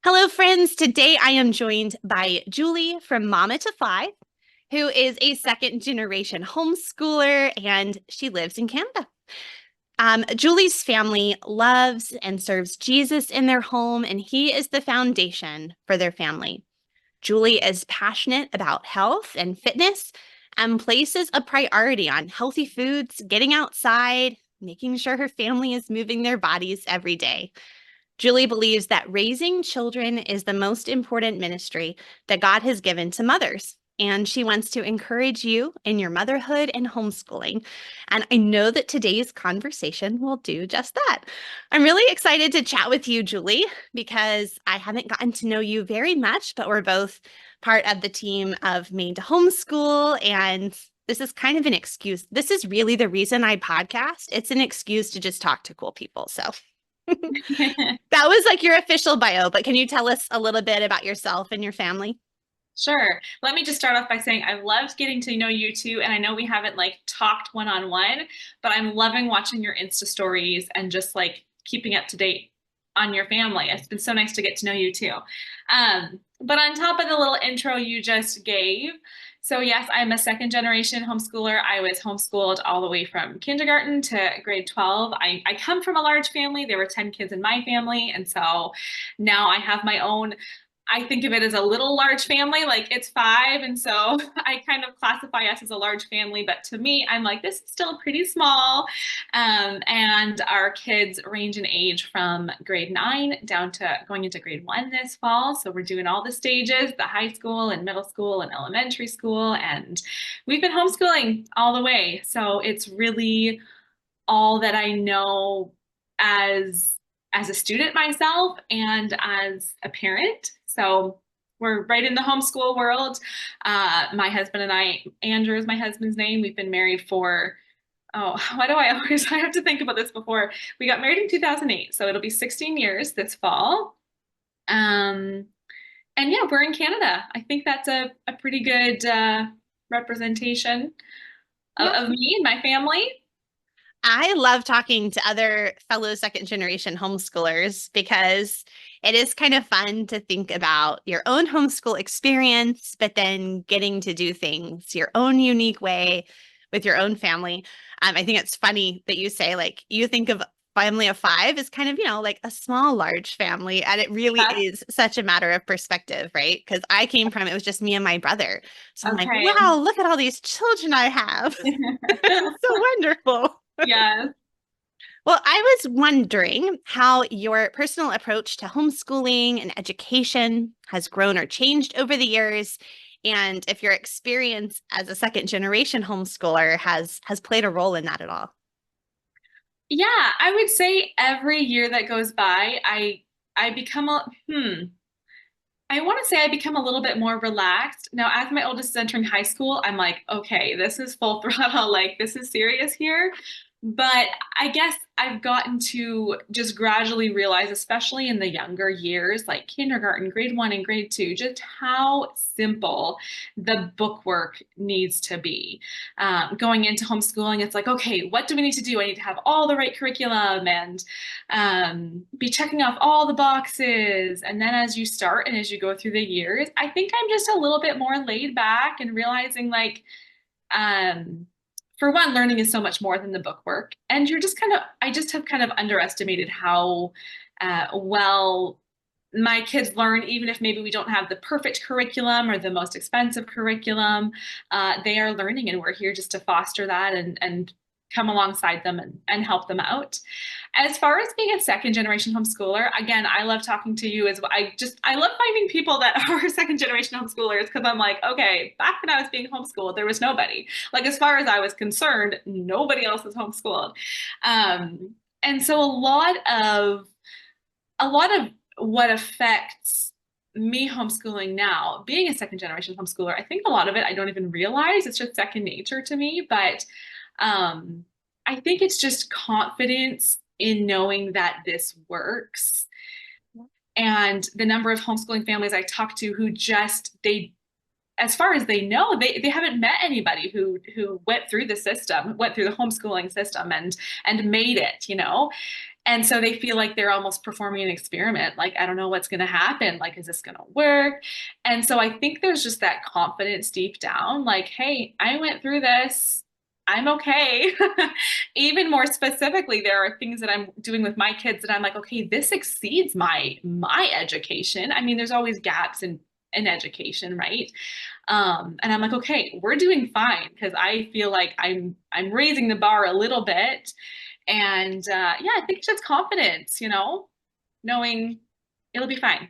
Hello, friends. Today I am joined by Julie from Mama to Five, who is a second generation homeschooler and she lives in Canada. Julie's family loves and serves Jesus in their home, and he is the foundation for their family. Julie is passionate about health and fitness and places a priority on healthy foods, getting outside, making sure her family is moving their bodies every day. Julie believes that raising children is the most important ministry that God has given to mothers. And she wants to encourage you in your motherhood and homeschooling. And I know that today's conversation will do just that. I'm really excited to chat with you, Julie, because I haven't gotten to know you very much, but we're both part of the team of Made to Homeschool. And this is kind of an excuse. This is really the reason I podcast. It's an excuse to just talk to cool people. So that was like your official bio, but can you tell us a little bit about yourself and your family? Sure. Let me just start off by saying I've loved getting to know you too. And I know we haven't talked one-on-one, but I'm loving watching your Insta stories and just keeping up to date on your family. It's been so nice to get to know you too. But on top of the little intro you just gave, so yes, I'm a second generation homeschooler. I was homeschooled all the way from kindergarten to grade 12. I come from a large family. There were 10 kids in my family. And so now I have my own. I think of it as a little large family, like it's five. And so I kind of classify us as a large family. But to me, I'm like, this is still pretty small. And our kids range in age from grade 9 down to going into grade 1 this fall. So we're doing all the stages, the high school and middle school and elementary school. And we've been homeschooling all the way. So it's really all that I know as a student myself and as a parent. So we're right in the homeschool world. My husband and I, Andrew is my husband's name. We've been married for, oh, why do I have to think about this before? We got married in 2008, so it'll be 16 years this fall. Um, and yeah, we're in Canada. I think that's a pretty good representation Yeah. of me and my family. I love talking to other fellow second generation homeschoolers because it is kind of fun to think about your own homeschool experience, but then getting to do things your own unique way with your own family. I think it's funny that you say, like, you think of family of five as kind of, like a small, large family. And it really Yeah. is such a matter of perspective, right? Because I came from, it was just me and my brother. So I'm like, Okay. wow, look at all these children I have. It's so wonderful. Yes. Well, I was wondering how your personal approach to homeschooling and education has grown or changed over the years, and if your experience as a second generation homeschooler has played a role in that at all. Yeah, I would say every year that goes by, I become I want to say I become a little bit more relaxed. Now, as my oldest is entering high school, I'm like, okay, this is full throttle, like this is serious here. But I guess I've gotten to just gradually realize, especially in the younger years, like kindergarten, grade 1 and grade 2, just how simple the bookwork needs to be. Going into homeschooling, it's like, okay, what do we need to do? I need to have all the right curriculum and be checking off all the boxes. And then as you start and as you go through the years, I think I'm just a little bit more laid back and realizing um, for one, learning is so much more than the book work. And you're just I just have kind of underestimated how well my kids learn, even if maybe we don't have the perfect curriculum or the most expensive curriculum. They are learning, and we're here just to foster that and come alongside them and help them out. As far as being a second generation homeschooler, again, I love talking to you as well. I love finding people that are second generation homeschoolers because I'm like, okay, back when I was being homeschooled, there was nobody. Like as far as I was concerned, nobody else was homeschooled. And so a lot of what affects me homeschooling now, being a second generation homeschooler, I think a lot of it I don't even realize. It's just second nature to me. But I think it's just confidence in knowing that this works. And the number of homeschooling families I talk to who just as far as they know, they haven't met anybody who went through the system, went through the homeschooling system and made it. And so they feel like they're almost performing an experiment. Like, I don't know what's going to happen. Like, is this going to work? And so I think there's just that confidence deep down, like, hey, I went through this. I'm okay. Even more specifically, there are things that I'm doing with my kids that I'm like, okay, this exceeds my education. I mean, there's always gaps in education, right? And I'm like, okay, we're doing fine because I feel like I'm raising the bar a little bit. And yeah, I think just confidence, knowing it'll be fine.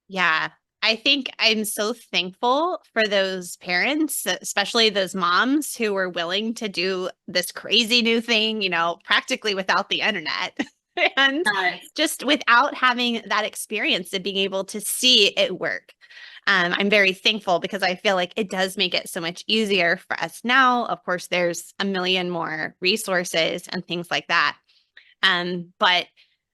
Yeah. I think I'm so thankful for those parents, especially those moms who were willing to do this crazy new thing, practically without the internet and Yes. just without having that experience of being able to see it work. I'm very thankful because I feel like it does make it so much easier for us now. Of course, there's a million more resources and things like that. But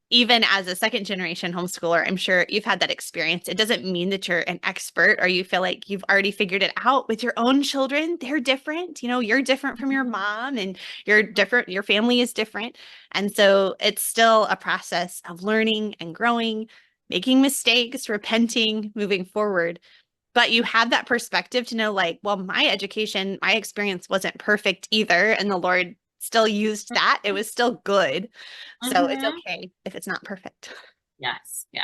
even as a second generation homeschooler, I'm sure you've had that experience. It doesn't mean that you're an expert or you feel like you've already figured it out with your own children. They're different. You're different from your mom and you're different. Your family is different. And so it's still a process of learning and growing, making mistakes, repenting, moving forward. But you have that perspective to know, like, well, my education, my experience wasn't perfect either. And the Lord still used that. It was still good. So it's Mm-hmm. okay if it's not perfect. Yes, yes.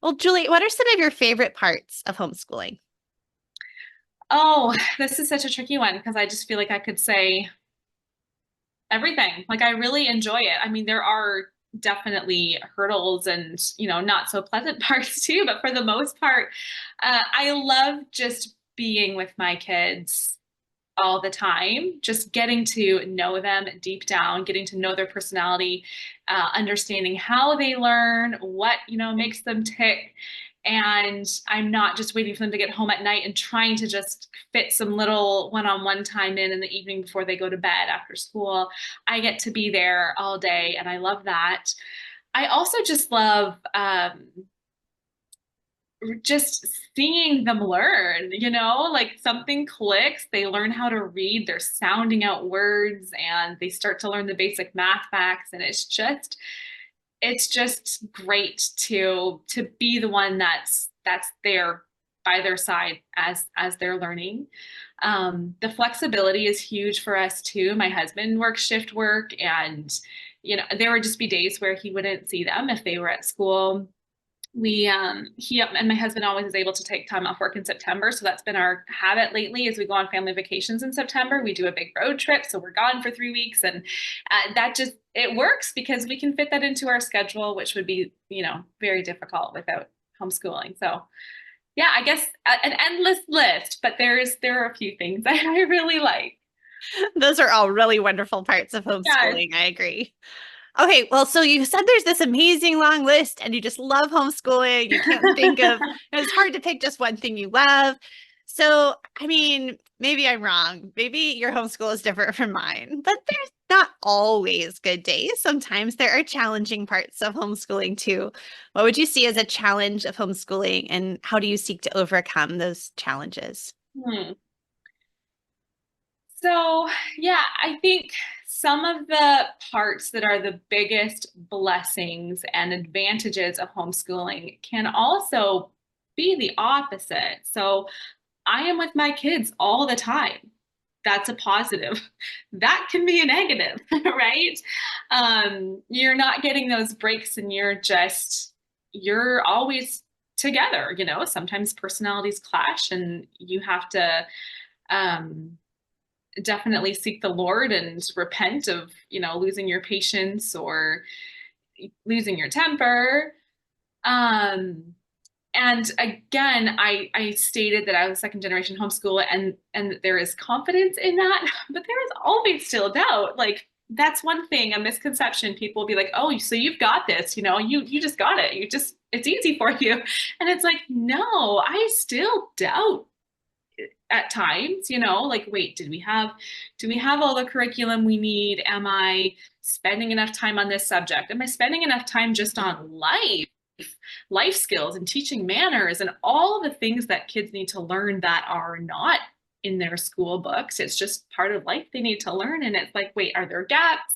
Well, Julie, what are some of your favorite parts of homeschooling? Oh, this is such a tricky one because I just feel like I could say everything. Like I really enjoy it. I mean, there are definitely hurdles and, not so pleasant parts too, but for the most part, I love just being with my kids all the time, just getting to know them deep down, getting to know their personality, understanding how they learn, what, makes them tick. And I'm not just waiting for them to get home at night and trying to just fit some little one-on-one time in the evening before they go to bed after school. I get to be there all day, and I love that. I also just love just seeing them learn, like something clicks, they learn how to read, they're sounding out words and they start to learn the basic math facts. And it's just great to be the one that's there by their side as they're learning. The flexibility is huge for us too. My husband works shift work and there would just be days where he wouldn't see them if they were at school. He and my husband always is able to take time off work in September. So that's been our habit lately as we go on family vacations in September. We do a big road trip. So we're gone for 3 weeks and it works because we can fit that into our schedule, which would be, very difficult without homeschooling. So yeah, I guess an endless list, but there are a few things I really like. Those are all really wonderful parts of Yes. homeschooling. I agree. Okay, well, so you said there's this amazing long list and you just love homeschooling. You can't think of, it's hard to pick just one thing you love. So, I mean, maybe I'm wrong. Maybe your homeschool is different from mine, but there's not always good days. Sometimes there are challenging parts of homeschooling too. What would you see as a challenge of homeschooling and how do you seek to overcome those challenges? Hmm. So, yeah, I think some of the parts that are the biggest blessings and advantages of homeschooling can also be the opposite. So, I am with my kids all the time. That's a positive. That can be a negative, right? You're not getting those breaks and you're always together, Sometimes personalities clash and you have to um, definitely seek the Lord and repent of, losing your patience or losing your temper. Um, and again, I stated that I was second generation homeschooler and there is confidence in that, but there is always still doubt. Like that's one thing, a misconception. People will be like, oh, so you've got this, you just got it. It's easy for you. And it's like, no, I still doubt at times, like, wait, do we have all the curriculum we need? Am I spending enough time on this subject? Am I spending enough time just on life skills and teaching manners and all the things that kids need to learn that are not in their school books? It's just part of life they need to learn. And it's like, wait, are there gaps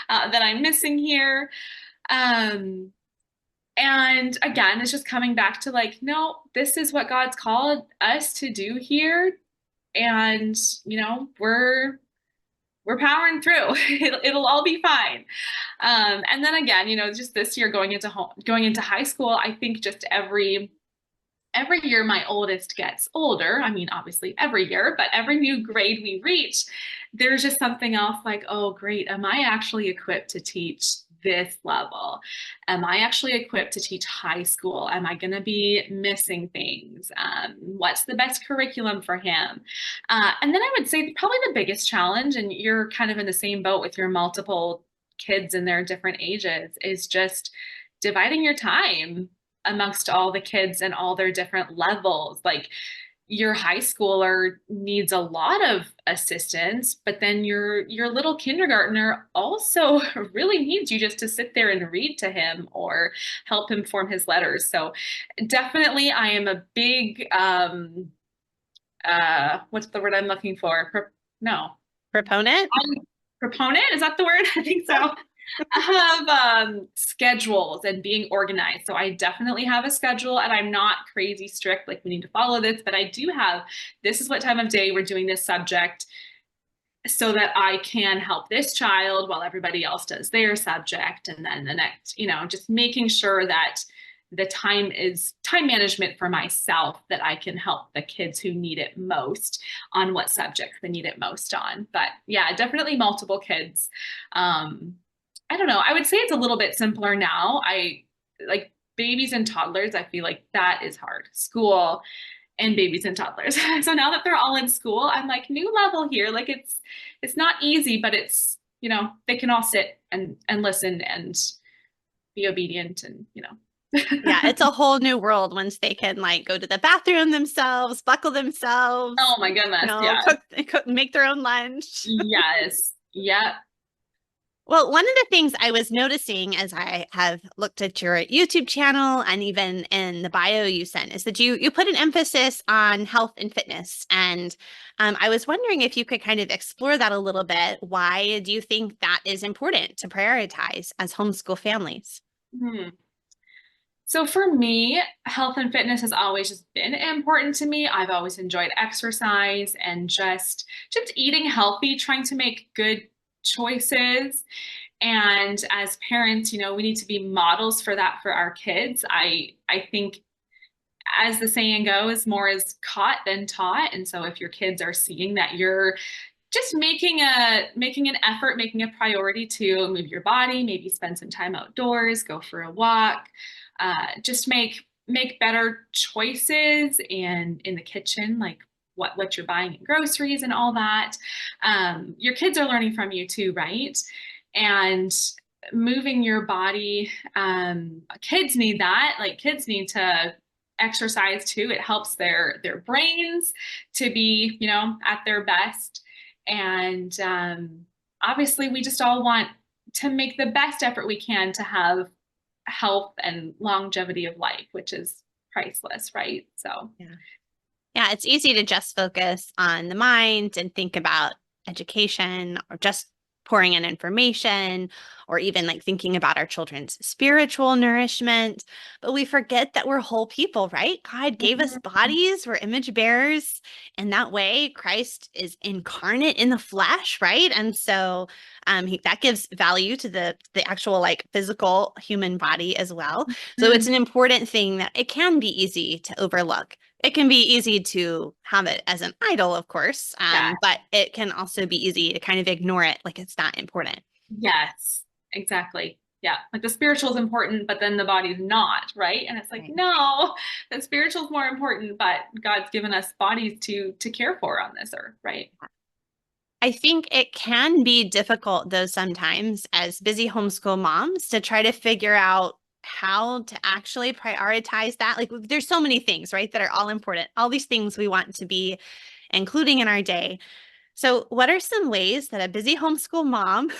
that I'm missing here? Um, and again, it's just coming back to like, no, this is what God's called us to do here. And, we're powering through. It'll all be fine. And then again, just this year going into high school, I think just every year my oldest gets older. I mean, obviously every year, but every new grade we reach, there's just something else like, oh, great. Am I actually equipped to teach this level? Am I actually equipped to teach high school? Am I going to be missing things? What's the best curriculum for him? And then I would say probably the biggest challenge, and you're kind of in the same boat with your multiple kids in their different ages, is just dividing your time amongst all the kids and all their different levels. Like your high schooler needs a lot of assistance, but then your little kindergartner also really needs you just to sit there and read to him or help him form his letters. So definitely I am a big what's the word I'm looking for? No. Proponent? Proponent, is that the word? I think so. Of schedules and being organized. So I definitely have a schedule, and I'm not crazy strict, like we need to follow this, but I do have, this is what time of day we're doing this subject so that I can help this child while everybody else does their subject. And then the next, just making sure that the time is time management for myself, that I can help the kids who need it most on what subjects they need it most on. But yeah, definitely multiple kids. I don't know. I would say it's a little bit simpler now. I like babies and toddlers. I feel like that is hard. School and babies and toddlers. So now that they're all in school, I'm like new level here. Like it's not easy, but it's, they can all sit and listen and be obedient and, Yeah, it's a whole new world once they can like go to the bathroom themselves, buckle themselves, Oh my goodness. Yeah. cook, make their own lunch. Yes. Yeah. Well, one of the things I was noticing as I have looked at your YouTube channel and even in the bio you sent is that you put an emphasis on health and fitness. And I was wondering if you could kind of explore that a little bit. Why do you think that is important to prioritize as homeschool families? Hmm. So for me, health and fitness has always just been important to me. I've always enjoyed exercise and just eating healthy, trying to make good choices. And as parents, we need to be models for that for our kids. I think as the saying goes, more is caught than taught. And so if your kids are seeing that you're just making an effort, making a priority to move your body, maybe spend some time outdoors, go for a walk, just make better choices and in the kitchen, like what you're buying in groceries and all that. Your kids are learning from you too, right? And moving your body, kids need that. Like kids need to exercise too. It helps their brains to be, at their best. And obviously, we just all want to make the best effort we can to have health and longevity of life, which is priceless, right? So, Yeah. Yeah, it's easy to just focus on the mind and think about education or just pouring in information or even like thinking about our children's spiritual nourishment. But we forget that we're whole people, right? God gave us mhm. bodies, we're image bearers. And that way, Christ is incarnate in the flesh, right? And so that gives value to the actual like physical human body as well. So it's Mhm. an important thing that it can be easy to overlook. It can be easy to have it as an idol, of course, Yeah, but it can also be easy to kind of ignore it like it's not important. yes, exactly. Yeah, like the spiritual is important, but then the body's not, right? And it's like, Right. no, the spiritual is more important, but God's given us bodies to care for on this earth, right? I think it can be difficult, though, sometimes as busy homeschool moms to try to figure out how to actually prioritize that. Like, there's so many things, right, that are all important, all these things we want to be including in our day. So, what are some ways that a busy homeschool mom,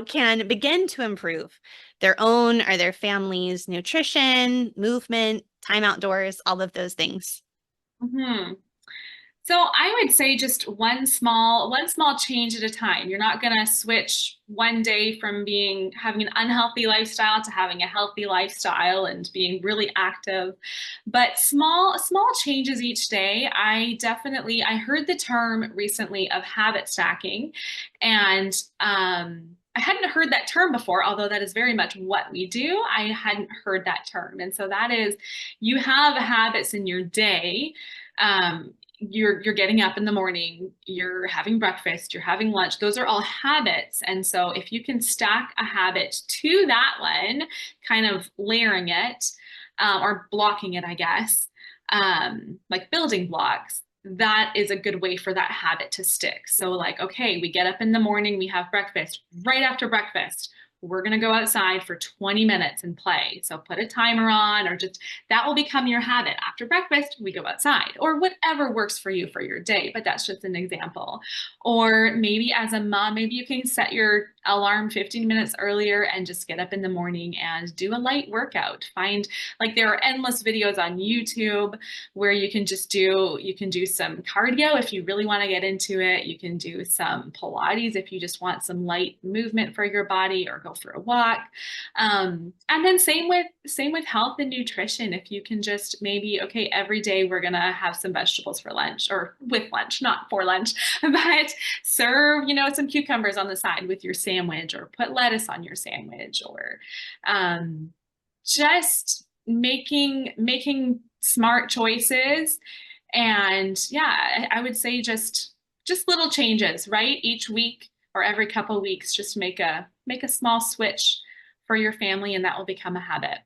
can begin to improve their own or their family's nutrition, movement, time outdoors, all of those things? Hmm. So I would say just one small change at a time. You're not going to switch one day from being having an unhealthy lifestyle to having a healthy lifestyle and being really active, but small changes each day. I heard the term recently of habit stacking, and I hadn't heard that term before, although that is very much what we do. I hadn't heard that term, and so that is you have habits in your day. You're getting up in the morning, you're having breakfast, you're having lunch. Those are all habits. And so if you can stack a habit to that one, kind of layering it, or blocking it, I guess, like building blocks, that is a good way for that habit to stick. So like, okay, we get up in the morning, we have breakfast. Right after breakfast, we're going to go outside for 20 minutes and play. So put a timer on, or just that will become your habit. After breakfast, we go outside, or whatever works for you for your day. But that's just an example. Or maybe as a mom, maybe you can set your alarm 15 minutes earlier and just get up in the morning and do a light workout. Find, like, there are endless videos on YouTube where you can do some cardio if you really want to get into it. You can do some Pilates if you just want some light movement for your body, or go for a walk. And then same with health and nutrition. If you can just maybe, okay, every day we're gonna have some vegetables for lunch, or with lunch, not for lunch, but serve, some cucumbers on the side with your sandwich, or put lettuce on your sandwich, or just making smart choices. And yeah, I would say just little changes, right? Each week or every couple of weeks, just make a small switch for your family, and that will become a habit.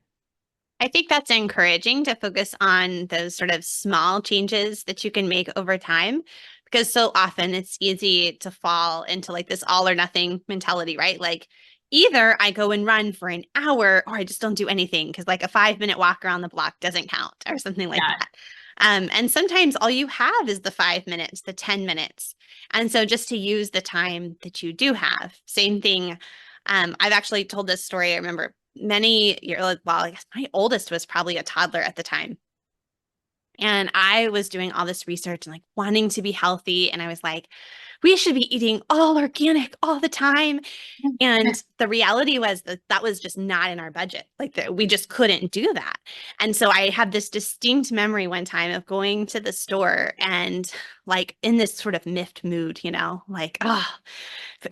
I think that's encouraging to focus on those sort of small changes that you can make over time, because so often it's easy to fall into like this all or nothing mentality, right? Like either I go and run for an hour or I just don't do anything because like a 5 minute walk around the block doesn't count or something like Yeah. that. And sometimes all you have is the 5 minutes, the 10 minutes. And so just to use the time that you do have, same thing. I've actually told this story. I remember many years, well, I guess my oldest was probably a toddler at the time. And I was doing all this research and like wanting to be healthy. And I was like, we should be eating all organic all the time. And the reality was that that was just not in our budget. Like that we just couldn't do that. And so I have this distinct memory one time of going to the store and like in this sort of miffed mood, like, oh,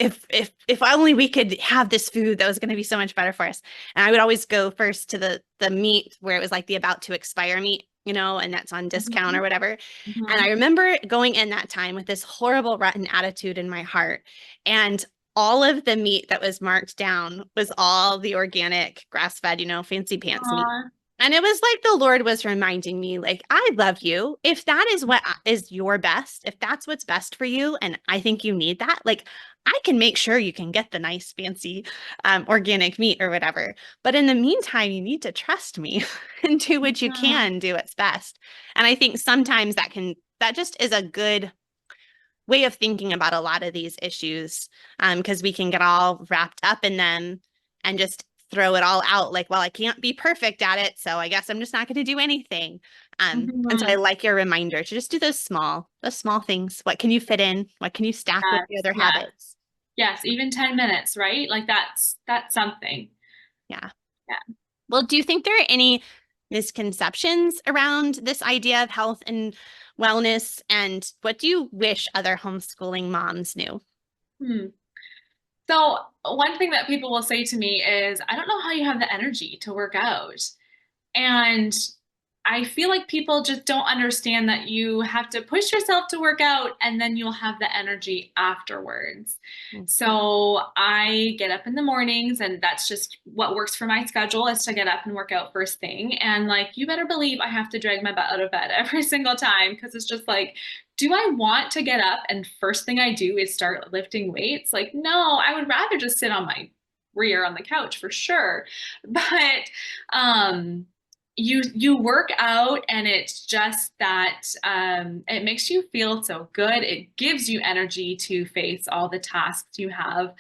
if only we could have this food that was going to be so much better for us. And I would always go first to the meat where it was like the about to expire meat, and that's on discount or Mhm. whatever. And I Mhm. remember going in that time with this horrible rotten attitude in my heart. And all of the meat that was marked down was all the organic grass-fed, fancy pants meat. Aw. And it was like the Lord was reminding me, like, I love you. If that is what is your best, if that's what's best for you, and I think you need that, like, I can make sure you can get the nice, fancy organic meat or whatever. But in the meantime, you need to trust me and do what you Mhm. can do what's best. And I think sometimes that just is a good way of thinking about a lot of these issues, because we can get all wrapped up in them and just throw it all out like, well, I can't be perfect at it, so I guess I'm just not going to do anything. And so I Mhm. like your reminder to just do those small things. What can you fit in? What can you stack with the Yes, other yes, habits? yes, even 10 minutes, right? Like that's something. Yeah. Yeah. Well, do you think there are any misconceptions around this idea of health and wellness? And what do you wish other homeschooling moms knew? Hmm. So one thing that people will say to me is, I don't know how you have the energy to work out. And I feel like people just don't understand that you have to push yourself to work out, and then you'll have the energy afterwards. Mm. So I get up in the mornings, and that's just what works for my schedule, is to get up and work out first thing. And like, you better believe I have to drag my butt out of bed every single time, because it's just like, do I want to get up and first thing I do is start lifting weights? Like, no, I would rather just sit on my rear on the couch for sure. But um you work out, and it's just that it makes you feel so good. It gives you energy to face all the tasks you have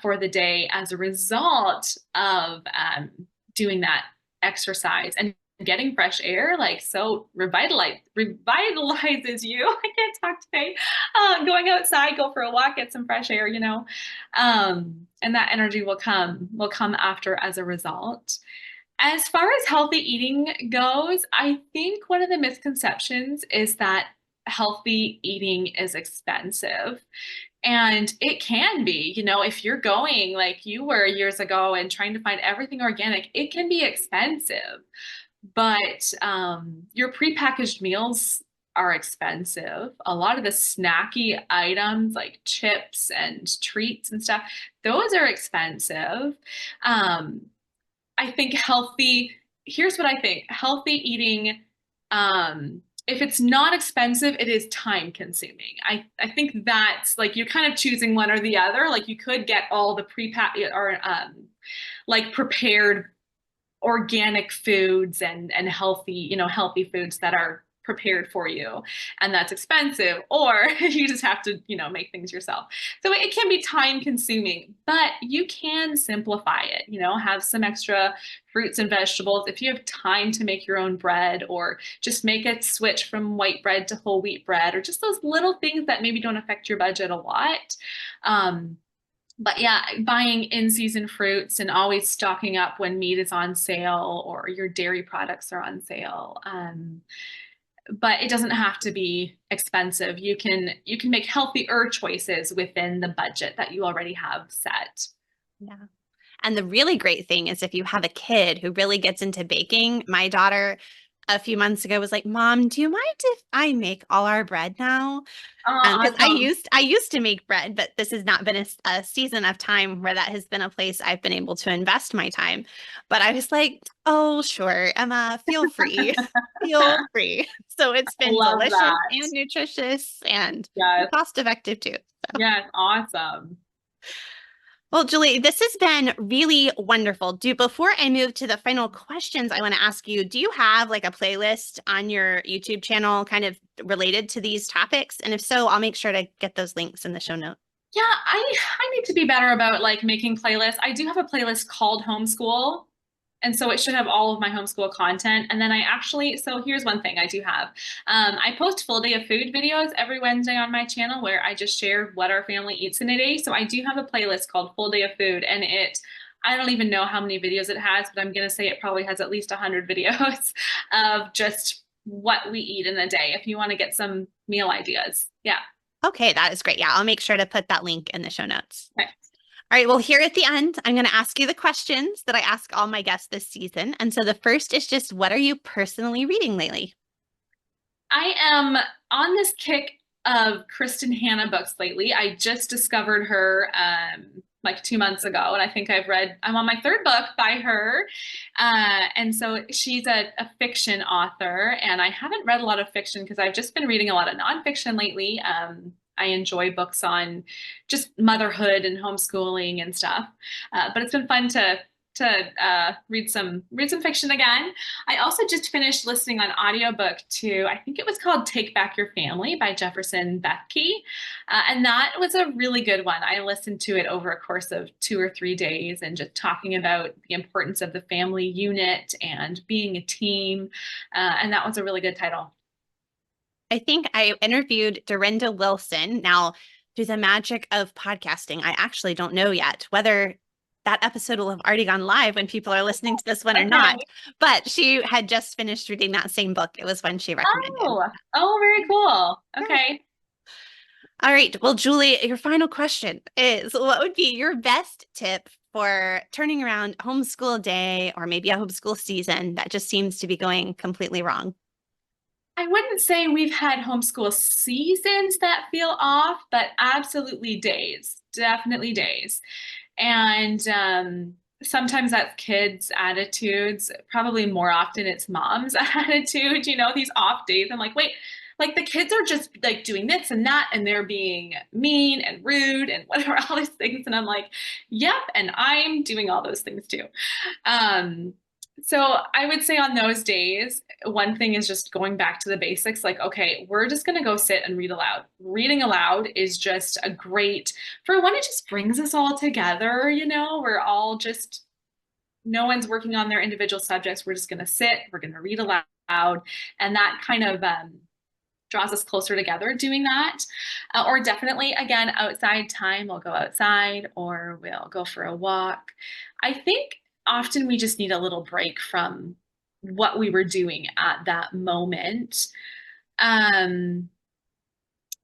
for the day as a result of doing that exercise. And getting fresh air, like so revitalizes you. I can't talk today. Going outside, go for a walk, get some fresh air, and that energy will come after as a result. As far as healthy eating goes, I think one of the misconceptions is that healthy eating is expensive. And it can be, if you're going like you were years ago and trying to find everything organic, it can be expensive. But your prepackaged meals are expensive. A lot of the snacky items like chips and treats and stuff, those are expensive. Um, I think here's what I think healthy eating, if it's not expensive, it is time consuming. I think that's like you're kind of choosing one or the other. Like you could get all the or like prepared organic foods and healthy, healthy foods that are prepared for you, and that's expensive, or you just have to, make things yourself. So it can be time consuming, but you can simplify it, have some extra fruits and vegetables. If you have time to make your own bread, or just make a switch from white bread to whole wheat bread, or just those little things that maybe don't affect your budget a lot. But yeah, buying in-season fruits and always stocking up when meat is on sale or your dairy products are on sale. But it doesn't have to be expensive. You can make healthier choices within the budget that you already have set. Yeah. And the really great thing is if you have a kid who really gets into baking, my daughter a few months ago was like, Mom, do you mind if I make all our bread now? Because Awesome. I used to make bread, but this has not been a season of time where that has been a place I've been able to invest my time. But I was like, oh, sure, Emma, feel free, feel free. So it's I been love delicious that. and nutritious and Yes. cost effective too. So. Yes. Awesome. Well, Julie, this has been really wonderful. Before I move to the final questions, I want to ask you, do you have like a playlist on your YouTube channel kind of related to these topics? And if so, I'll make sure to get those links in the show notes. Yeah, I need to be better about like making playlists. I do have a playlist called Homeschool. And so it should have all of my homeschool content. And then so here's one thing I do have. I post full day of food videos every Wednesday on my channel where I just share what our family eats in a day. So I do have a playlist called Full Day of Food, and I don't even know how many videos it has, but I'm going to say it probably has at least 100 videos of just what we eat in a day if you want to get some meal ideas. Yeah. Okay, that is great. Yeah, I'll make sure to put that link in the show notes. Okay. All right, well, here at the end, I'm going to ask you the questions that I ask all my guests this season. And so the first is just, what are you personally reading lately? I am on this kick of Kristen Hanna books lately. I just discovered her like 2 months ago, and I think I'm on my third book by her. And so she's a fiction author, and I haven't read a lot of fiction because I've just been reading a lot of nonfiction lately. I enjoy books on just motherhood and homeschooling and stuff. But it's been fun to read some fiction again. I also just finished listening on audiobook to, I think it was called Take Back Your Family by Jefferson Bethke. And that was a really good one. I listened to it over a course of 2 or 3 days and just talking about the importance of the family unit and being a team. And that was a really good title. I think I interviewed Dorinda Wilson. Now, through the magic of podcasting, I actually don't know yet whether that episode will have already gone live when people are listening to this one or not. But she had just finished reading that same book. It was one she recommended. Oh, very cool. Okay. All right. Well, Julie, your final question is, what would be your best tip for turning around a homeschool day or maybe a homeschool season that just seems to be going completely wrong? I wouldn't say we've had homeschool seasons that feel off, but absolutely days, definitely days. And sometimes that's kids' attitudes, probably more often it's mom's attitude, these off days. I'm like, wait, like the kids are just like doing this and that, and they're being mean and rude and whatever, all these things. And I'm like, yep, and I'm doing all those things too. So I would say on those days, one thing is just going back to the basics. Like, okay, we're just going to go sit and read aloud. Reading aloud is just for one, it just brings us all together. We're all just no one's working on their individual subjects. We're just going to sit, we're going to read aloud. And that kind of draws us closer together doing that. Or definitely, again, outside time, we'll go outside or we'll go for a walk. I think often we just need a little break from what we were doing at that moment. Um,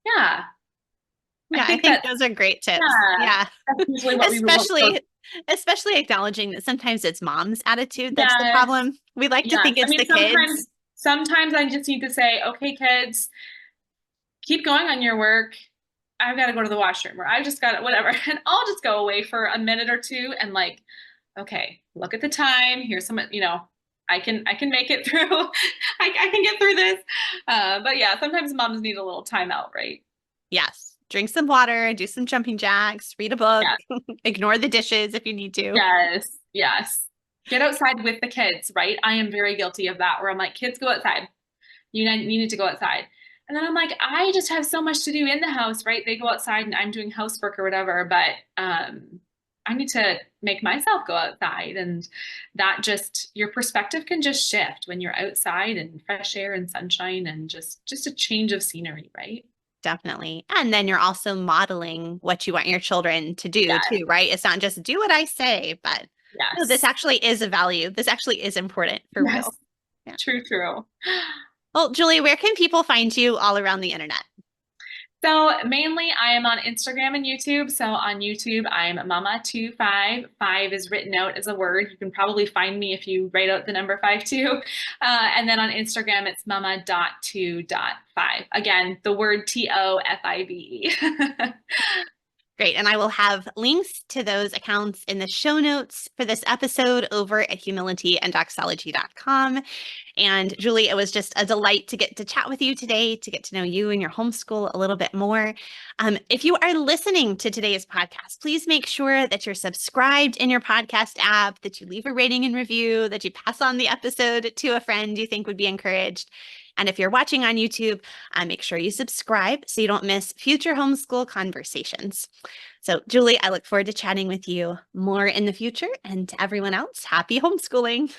yeah, I Yeah, I think think that, those are great tips. yeah, Yeah. that's usually what we would look. Especially acknowledging that sometimes it's mom's attitude that's the Yes, problem. We like to yes. think I it's mean, the kids. sometimes I just need to say, okay, kids, keep going on your work. I've got to go to the washroom, or I've just got whatever. And I'll just go away for a minute or two and like, okay, look at the time. Here's some, I can make it through. I can get through this. But yeah, sometimes moms need a little time out, right? Yes. Drink some water, do some jumping jacks, read a book, Yeah. ignore the dishes if you need to. Yes. Yes. Get outside with the kids, right? I am very guilty of that where I'm like, kids, go outside. You need to go outside. And then I'm like, I just have so much to do in the house, right? They go outside and I'm doing housework or whatever, but I need to make myself go outside. And that just, your perspective can just shift when you're outside and fresh air and sunshine and just a change of scenery, right? Definitely. And then you're also modeling what you want your children to do Yes, too, right? It's not just do what I say, but no, this yes, actually is a value. This actually is important for yes. real. Yeah. True, true. Well, Julie, where can people find you all around the internet? So mainly I am on Instagram and YouTube. So on YouTube, I'm Mama25. Five is written out as a word. You can probably find me if you write out the number 52. And then on Instagram, it's mama.2.5. Again, the word TOFIVE. Great. And I will have links to those accounts in the show notes for this episode over at humilityanddoxology.com. And Julie, it was just a delight to get to chat with you today, to get to know you and your homeschool a little bit more. If you are listening to today's podcast, please make sure that you're subscribed in your podcast app, that you leave a rating and review, that you pass on the episode to a friend you think would be encouraged. And if you're watching on YouTube, make sure you subscribe so you don't miss future homeschool conversations. So, Julie, I look forward to chatting with you more in the future. And to everyone else, happy homeschooling.